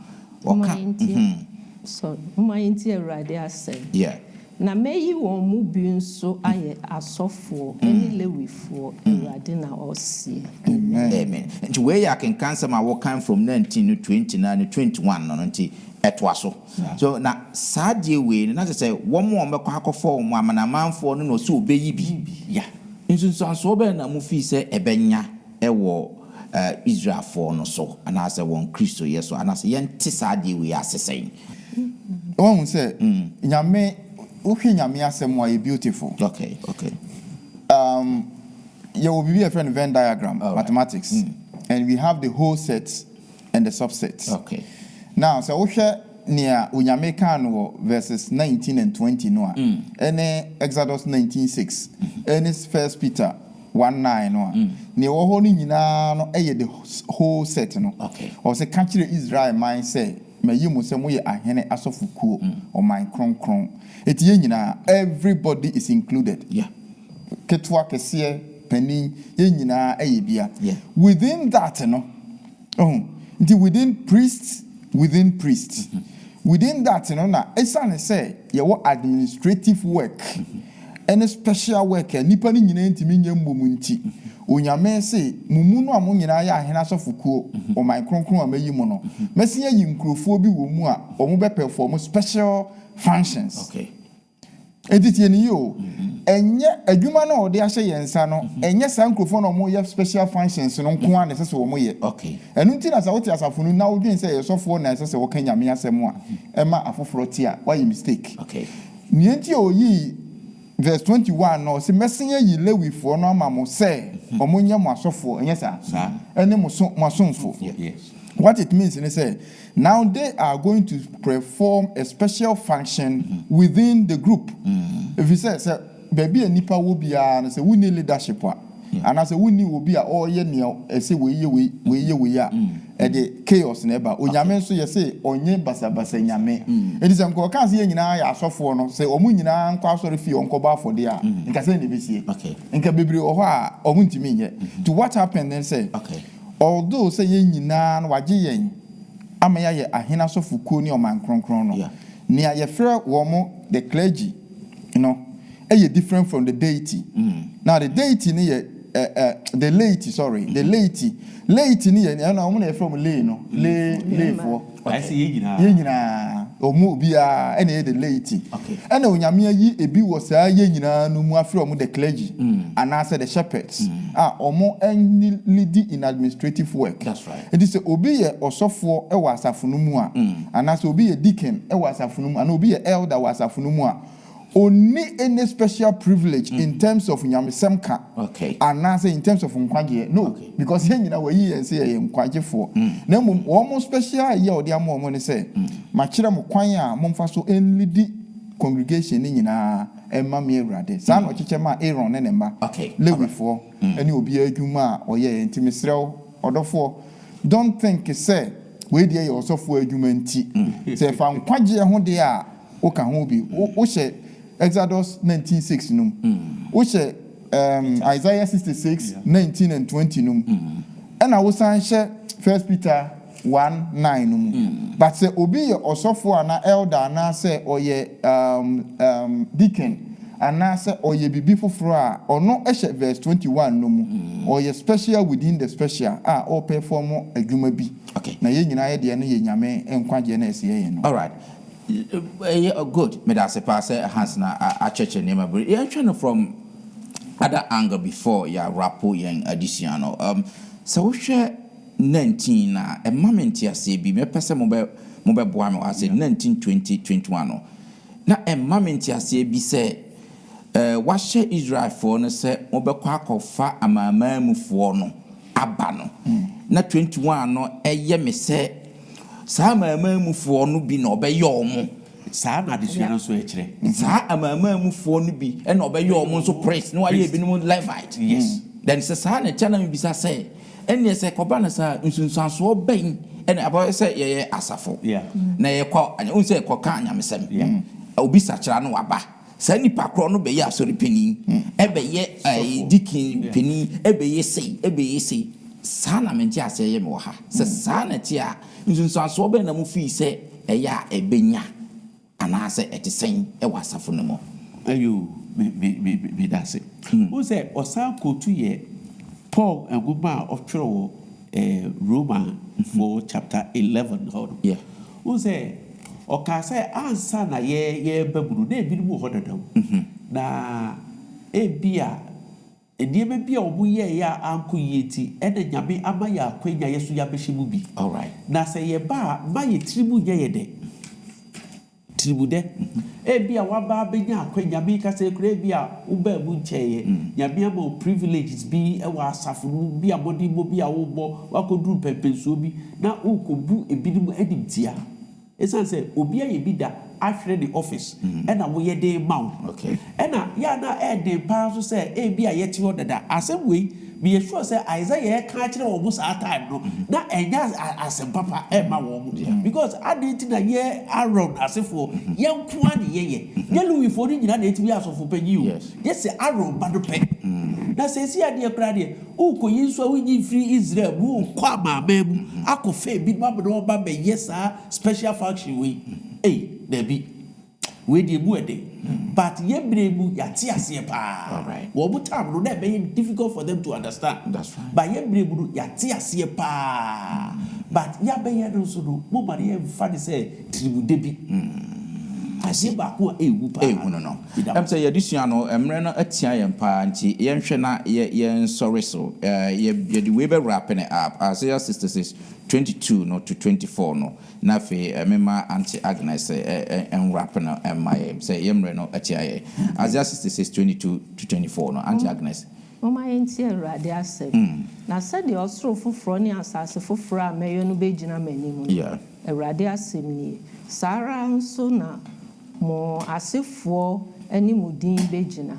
so umayinti erade asem na meyi won mu bi nso aye asofo eni lewifo erade na osie amen nti we ya can cancel my work come from 19 to 29 to 21 no nti etwaso so na saadie we na say wo mo mbekwa akofo mo amanamanfo no no so obeyi bi ya nsunsanso be na mu fi se ebenya ewo Israel for no so anase won Kristo yeso anase yente saadie we asesen One say nyame uhwe nyame asem wa beautiful. Okay. You will be a friend Venn diagram, mathematics, and we have the whole set and the subsets. Okay. Now, so we near unyame kan verses 19 and 20 no any Exodus 19:6 any 1 Peter 1:9 no ne wo ho ni nyina no the whole set no. Okay. Or say catch the Israel mind say mayi mu se mo ye ahene asofukuo or my kronkron eti nyina everybody is included. Yeah. Ketwa kese pani ye nyina bia. Yeah. Within that no within priests within that na esane say ye wo administrative work any special work nipa ni nyina ntimi nya mbomu nti onyame se mumu no amo nyina ya ahena sofukuo o my kronkron amayi mu no mesi yi nkrofo bi wo mu a omo be perform special functions. Okay. Editie ni yo enye adwuma na ode ahye yensa no enye san nkrofo no mo ye special functions no nko an sese wo mo ye. Okay. Enu nti na sa wote asafunu na wodwen se ye sofo na sese wo kan nyame asem a ema afoforo ti a why mistake. Okay. Nienti oyi verse 21 no se mesenye yi lewi fo no amamo se omonye mo asofo enye sa ene mo asomfo. Yes. What it means is say now they are going to perform a special function within the group. If you say baby nipa wo bia na say we need leadership and I say we need obi a all ye ne say we ye a e the chaos na eba onyame so ye say onye basabasa nyame it is am ko kan say nyina ya asofo no say omu nyina nkwa asori fi onko ba afode a nka say ne besie nka bebre o ho a omu ntimi nye to what happened then say although say ye nyina no wage yen amaya ye ahena sofukuo ni oman kronkron no ne ye frɛ wo mo the clergy different from the deity. Now the deity ni the laity ni na omo from lay no lay for I say ye nyina omo bia ene the laity ene onyame ayi ebi wo saa ye nyina no mu afre omo the clergy and I say the shepherds omo lead in administrative work. That's right. It is obi ye osofo e wa asafo no mu a and I say obi ye deacon e wa asafo no mu and obi ye elder wa asafo no mu a only any special privilege in terms of nyamisemka. Okay. And now say in terms of nkwaje. No. Okay. Because here nyina we yi and say nkwaje for. Na mum almost special year odi amo mo ne say. Machira mo kwan a momfa so enlidi congregation ni nyina emma me awrade. Sa no chiche ma Aaron ne nemba. Okay. Lewi for. Any obi adwuma a oye ntimisrew odofo. Don't think say we dey also for adwuma nti. Say fa nkwaje ho de a o ka ho bi. O she Exodus 19:6 num. Which Isaiah 66, 19 and 20 num. And I was saying 1 Peter 1:9 num. But say obi osofo ana elder na say oye deacon and say oye bibi foforo a ono ehye verse 21 num. Oye special within the special all perform adwuma bi. Okay. Na ye nyina ye de no ye nyame enkwaje na ese ye no. All right. Good. Me that's a pass hands na a church name but you're trying from other angle before ya rapo yang additional so we share 19 na a moment ya say bi me pese mo be boa me wa say 19 20 21 na a moment ya say bi say wa share Israel for no say mo be kwa akofa amamamufo no aba no na 21 no eye me say saa amamamufo no bi na obeye omo saa na adesua no so ekire saa amamamufo no bi e na obeye omo so priest no aye bi no Levite. Yes. Then say saa na chana me bisa say ene say koba na saa nsunsanso ben ene aba say ye asafo na ye kwa un say kwa kan nyamesem obi sachira no waba saa nipa kro no be ye asori peni e be ye dikin peni e be ye sei saa na menti ase ye me wo ha se saa na ti a nsunsanso ben na mu fi se eya ebenya ana se etisen e wasafo no mo ayo me that's it. Who say osan kotu ye Paul aguma otwero Roman 4 chapter 11 hold. Yeah. Who say ɔka sɛ ansa na yɛbɛburu na ebi mu hɔ dadaw na ebia nneɛma bi a ɔmo yɛɛyɛ a anko yie ti ɛna nyame ama yɛ akwanya yɛ so yɛabɛhyɛ mu bi na sɛ yɛba a ma yɛ tiri mu nyɛ yɛ dɛ tiri mu dɛ ebia waba abɛnya akwanya bi kasa ekura ebia wobaa mu nkyɛeɛ nyame ama wo privileges bi ɛwɔ asafo no bi a bɔde mo bi a wobɔ wakɔduru pɛmpɛnsuo bi na wokɔbu ebinom anim tia ɛsiane sɛ obi ayɛ bi da ahwere the office ɛna woyɛ de ma wo ɛna yɛ na ɛde paa so sɛ ebi a yɛte hɔ dada asɛm wei be sure sɛ Isaiah yɛ ka kyerɛ wɔ mo saa time no na ɛnya asɛm papa ɛma wɔ mo because ade nti na yɛ Aaron asefo yɛ nkoa ne yɛyɛ yɛ Lewifo no nyina na ɛtumi asɔfo panyi o yɛ sɛ Aaron ba no pɛ na sɛ si adeɛ kora deɛ wokɔyi nso a wonyi firi Israel mu wokɔ amaama mu akɔ fɛ bi no abɛdɛ ɔba bɛyɛ saa special function wei dabi we dey mu ede but yebre mu yate aseɛ paa wo bu time no na be difficult for them to understand that's right but yebre mu yate aseɛ paa but ya be ye no so no mo ma ye fa de say tribude bi aseɛ ba ko ewu paa no em say yedusua no emre no atia yɛn paa nti yɛnhwɛ na yɛn sorry so ye de we be wrapping it up Isaiah 66 22 no to 24 no na fe mema anti Agnes en rap no my say yemre no atia Isaiah 66 22 to 24 no anti Agnes mama enti Awurade asem na said the osoro foforo ne asase foforo a meyo no begina manim no Awurade asem ni sara nso na mo asefo ani mudin begina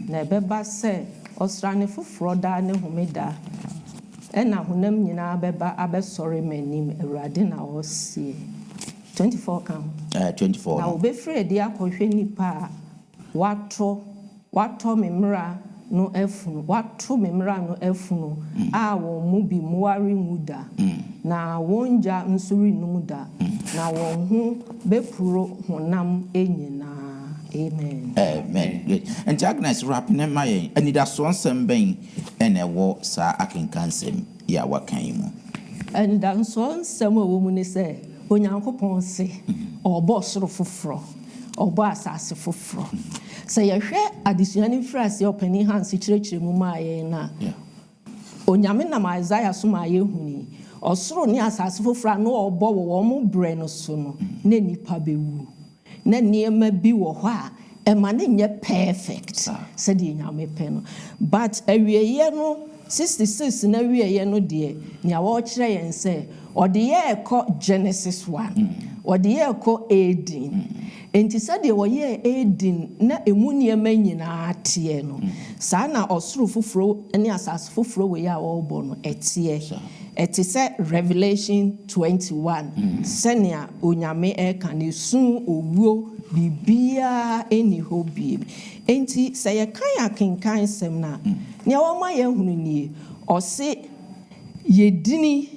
na ebeba se osrane foforo da ne homeda ena honam nyina beba abesore manim Awurade na osie 24 kan 24 na obefre de akohwe nipa wato memra no efunu wato memra no efunu a won mu bi muwari nguda na wonja nsuri numuda na won hu bepuro honam enyina amen and Agnes rapping in my and it has one some bang and a war sa akenkansem ya wakan mu and dan so nsem wo mu ne se onyankopon se obo soro foforo obo asase foforo se yehwe adesuani frase opani hansi kirekire mu maaye na onyame na Isaiah so maaye huni osoro ne asase foforo no obo wo mo bre no so no na nipa bewu na niema bi wo ho a emane nye perfect said the nyame pe no but awieye no 66 na awieye no de nya wo kire yen se ode ye ko Genesis 1 ode ye ko Eden enti said the wo ye Eden na emu niema nyina ate no sa na osoro foforo ne asase foforo we ya wo bo no etie eti se Revelation 21 senia onyame eka ne sun owuo bibia eni hobie enti se ye kan akenkan sem na ne wo ma ye hunu nie o se yedini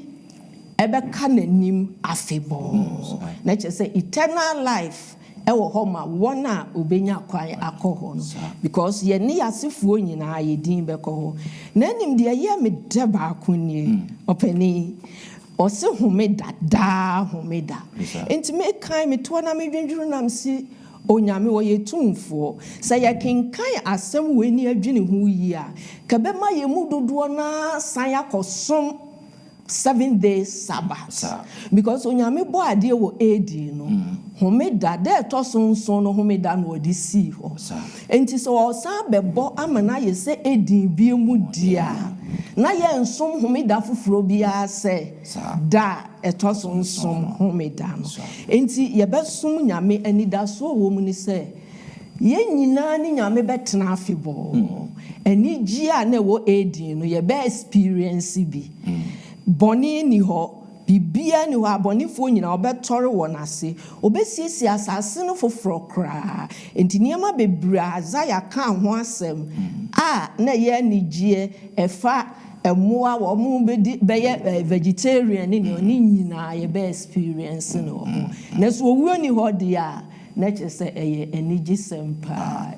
ebeka nanim afebo na che se eternal life ewo ho ma wona obenya kwan akọ no because ye ne yasefuo nyina ye din beko ho na nim de ye me deba akonie opani o se homeda enti me kan me to na me dwendwuru nam si onyame wo yetumfo se ye kenkan asem we ni adwene hu yi a ka be ma ye mu dodo na san yakosom 7 days Sabbath because onyame bo ade wo edi no homeda de to sonson no homeda no odi si ho enti so o san bebo amana ye se edi bi mu dia na ye nsom homeda foforo bia se da eto sonson homeda no enti ye besum nyame anida so wo mu ni se ye nyina ni nyame betena afebo ani gi a na wo edi no ye be experience bi boni ni ho bibia ni ho abonifo nyina obetore wonase obesiesi asase no foforo kra enti niema bebra Isaiah kan ho asem a na ye nigie efa emoa wo mu be vegetarian ni oni nyina ye be experience no na so owuo ni ho dia na chese eye eniji sempa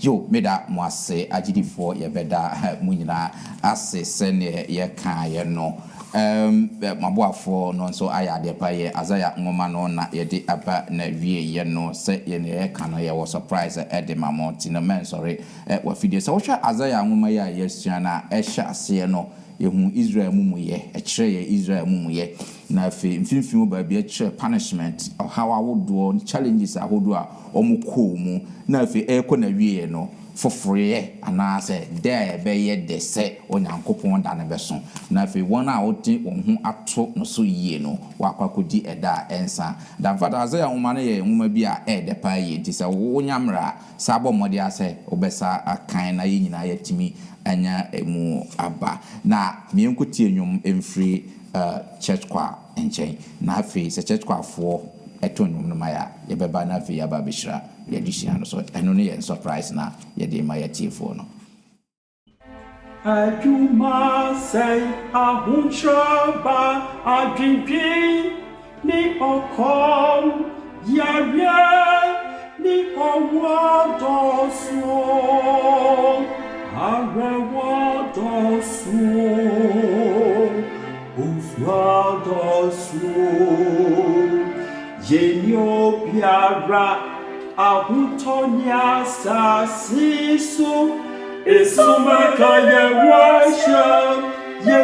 yo meda mo ase agidifo ye beda mu nyina ase sene ye kan ye no maboafo no nso aya de pa ye azaya ngoma no na ye de aba na wie ye no se ye ne ka no ye was surprise de mamoti no men sorry wa fidie se wo hwa azaya ngoma ya yesua na ehya ase no yehu Israel mumuye ekire ye Israel mumuye na fe mfimfim ba bia ekire punishment how awodo challenges ahodo a omukọ mu na fe ekọ na wie no fofore anase there be ye de se onyankopon da ne beso na fe won a odi ohun ato no so yie no wakwakodi eda ensa da fada azaya nwoma ne ye nwoma bi a de pa ye ti se wo nyamra sabo modi ase obesa akan na ye nyina ye timi anya emu aba na mienkuti enwom emfiri church kwa enchen na fe se church kwa fo eto nwom no maya ye beba na fe ya ba bishira ye dishia no so eno ne ye surprise na ye de ma ye tifo no Aduma say ahunchaba adwinpin ni okom yare ni owodoso arewodoso ufadoso yenyo biara ahutonya sasiso Isumaka ye worship ye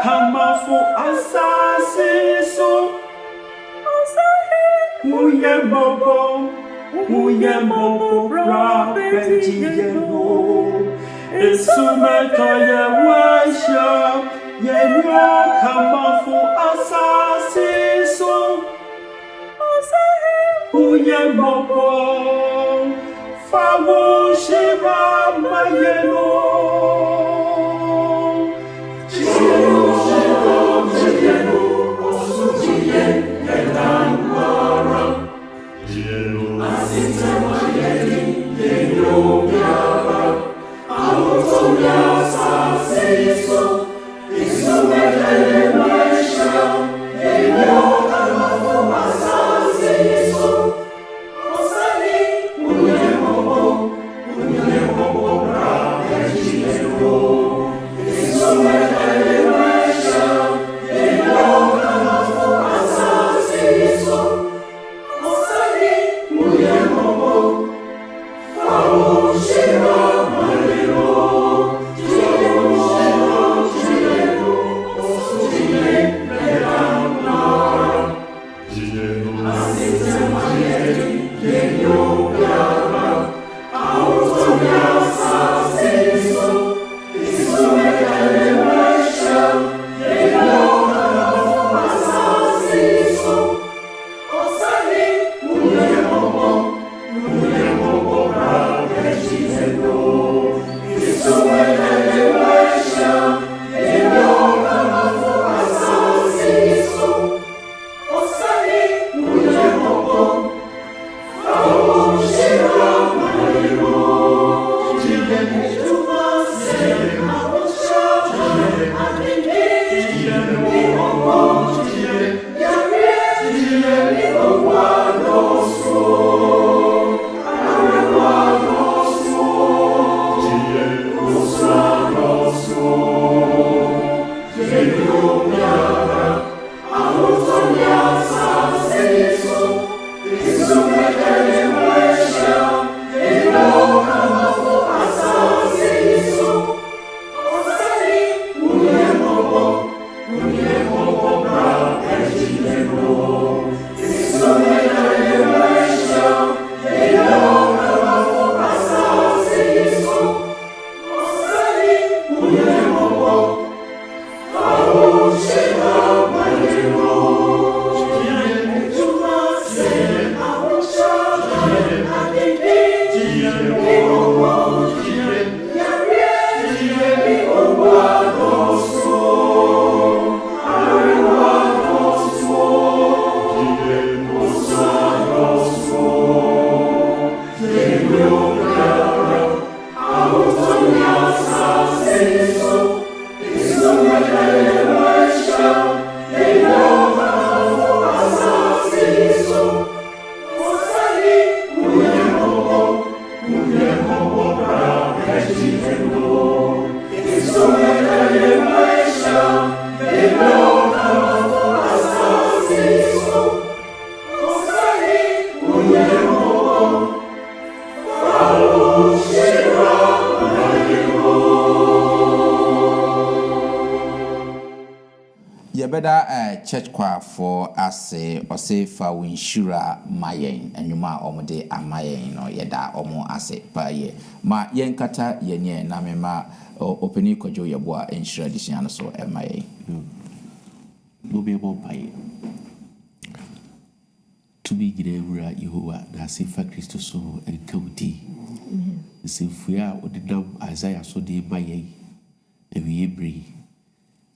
kama for asasiso Uye mobo prophet ye no Isumaka ye worship ye kama for asasiso Uye mobo Fawo Shiva Mayeno Chiyeno Osu Chiyen Yedamara Asita Mayeni Yeno Yara Autoya Sasiso Isumeka Yemasha Yeno Kamafo Asasiso yɛbɛda church choir for ase ɔse fa wo nhyira ma yɛn anwuma a ɔmode ama yɛn no yɛda ɔmo ase pa yɛ ma yɛnkata yɛnyɛ na mema openi kwadwo yɛbo a nhyira disua no so ɛma yɛn Bobe Bompaye. To be Ginevra, Yehovah, Nasifa Christus, and County. The same fear or the dumb Isaiah so dear my ye, and we bring.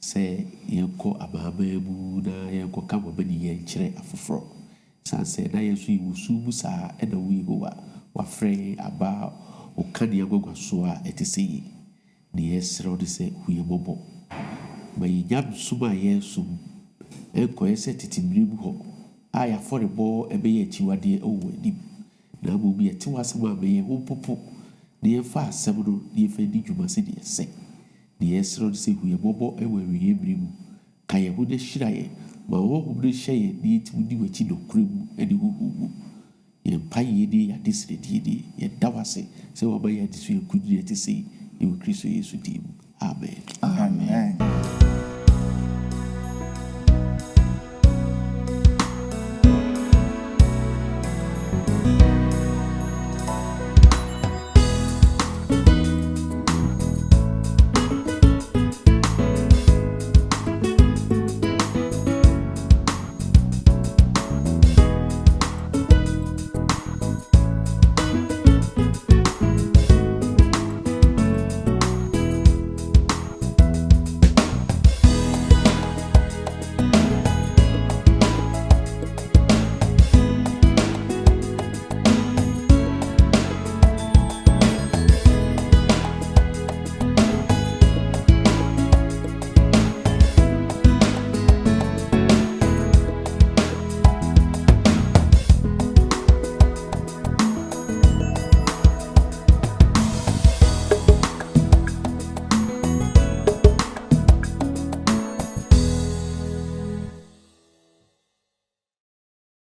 Say, Yanko Ababu, Yanko Kamabani, and Chere Afro. San said, I as we will subusa and a wee goa, or fray about, or can you go soa at the sea. The Esro say, we are mobile. My yam suma yesum. Enko ese titibrim ho aya for the ball e be achiwade owo anim na mo bi atiwa sama be ye ho popo de efa asem no de efa di dwuma se de ese de esro se hu ye bobo e wa wiye brim ka ye ho de hyira ye ma wo ho de hye ye de ti di wachi do kuremu e de huhu ye pa ye de ya de sire de ye dawase se wo ba ye de so ye kudire te se ye Kristo Yesu dim amen Amen.